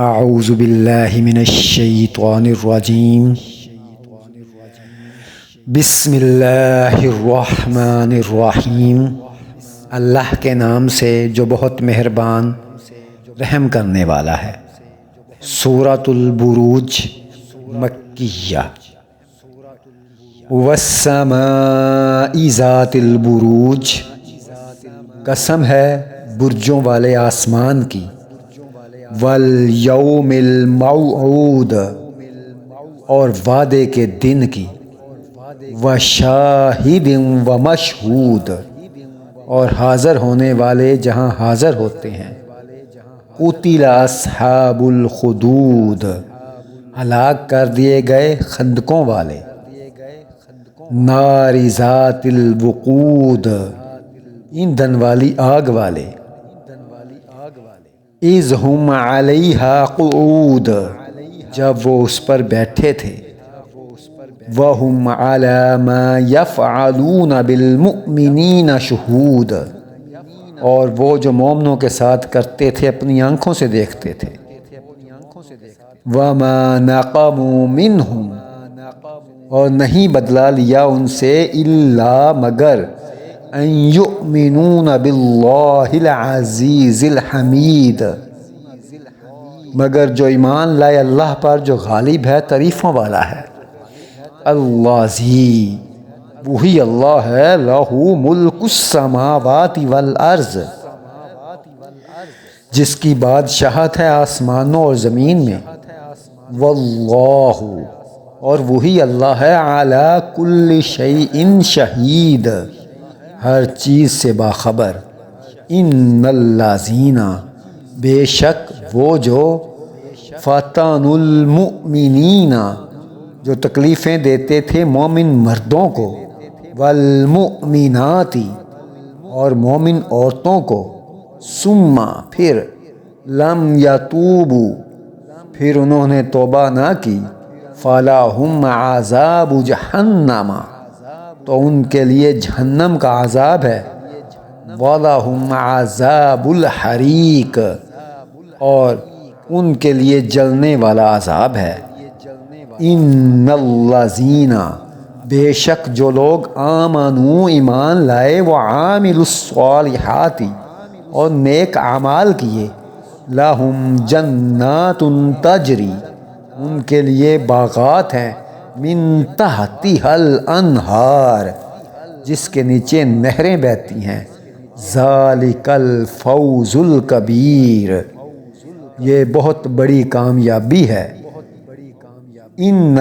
اعوذ باللہ من الشیطان الرجیم بسم اللہ الرحمن الرحیم۔ اللہ کے نام سے جو بہت مہربان رحم کرنے والا ہے۔ سورۃ البروج مکیہ۔ والسماء ذات البروج، قسم ہے برجوں والے آسمان کی۔ والیوم الموعود، اور وعدے کے دن کی۔ وشاہد ومشہود، اور حاضر ہونے والے جہاں حاضر ہوتے ہیں۔ قتل اصحاب الخدود، ہلاک کر دیے گئے خندقوں والے۔ نار ذات الوقود، ایندھن والی آگ والے۔ اذ ہم علیہا قعود، جب وہ اس پر بیٹھے تھے۔ وہم علی ما یفعلون بالمؤمنین شہود، اور وہ جو مومنوں کے ساتھ کرتے تھے اپنی آنکھوں سے دیکھتے تھے۔ وما نقموا منہم، اور نہیں بدلہ لیا ان سے الا مگر ان یؤمنون باللہ العزیز الحمید، مگر جو ایمان لائے اللہ پر جو غالب ہے تعریفوں والا ہے۔ الذی، وہی اللہ ہے، لہ ملک السماوات والارض، جس کی بادشاہت ہے آسمانوں اور زمین میں۔ واللہ، اور وہی اللہ ہے، علی کل شیء شہید، ہر چیز سے باخبر۔ ان الذین، بے شک وہ جو فتنوا المؤمنین، جو تکلیفیں دیتے تھے مومن مردوں کو۔ والمؤمنات، اور مومن عورتوں کو۔ ثم، پھر۔ لم یتوبوا، پھر انہوں نے توبہ نہ کی۔ فلہم عذاب جہنم، تو ان کے لیے جہنم کا عذاب ہے۔ وَلَهُمْ عَذَابُ الْحَرِيقِ، اور ان کے لیے جلنے والا عذاب ہے۔ ان الذین، بے شک جو لوگ آمنوا، ایمان لائے، وعاملوا الصالحات، اور نیک اعمال کیے۔ لہم جنات تجری، ان کے لیے باغات ہیں۔ من تحتها الانہار، جس کے نیچے نہریں بہتی ہیں۔ ذالک الفوز الکبیر، یہ بہت بڑی کامیابی ہے۔ ان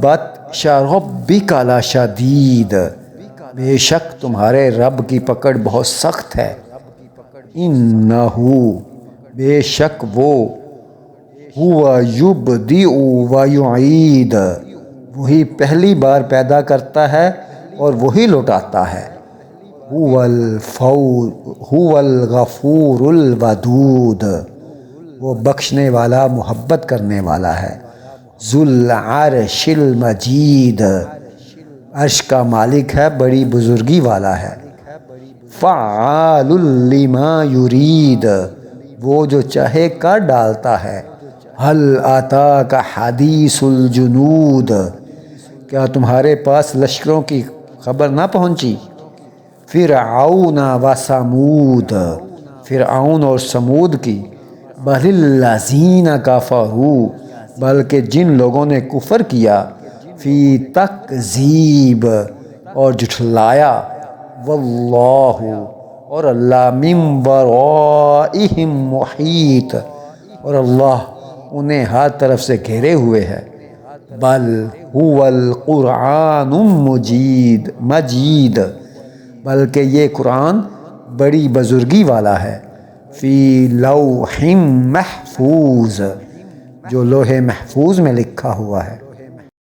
بطش ربک لشدید، بے شک تمہارے رب کی پکڑ بہت سخت ہے۔ انہ، بے شک وہ، ہوا یبدئ ویعید، وہی پہلی بار پیدا کرتا ہے اور وہی لوٹاتا ہے۔ هو الغفور الودود، وہ بخشنے والا محبت کرنے والا ہے۔ ذو العرش المجید، عرش کا مالک ہے، بڑی بزرگی والا ہے۔ فعال لما یرید، وہ جو چاہے کر ڈالتا ہے۔ هل اتاک حدیث الجنود، کیا تمہارے پاس لشکروں کی خبر نہ پہنچی؟ فرعون و ثمود، فرعون اور سمود کی۔ بل الذین کفروا، بلکہ جن لوگوں نے کفر کیا۔ فی تکذیب، اور جھٹلایا۔ واللہ، اور اللہ من ورائہم محیط، اور اللہ انہیں ہر طرف سے گھیرے ہوئے ہے۔ بل هو القرآن مجید، بلکہ یہ قرآن بڑی بزرگی والا ہے۔ فی لوح محفوظ، جو لوح محفوظ میں لکھا ہوا ہے۔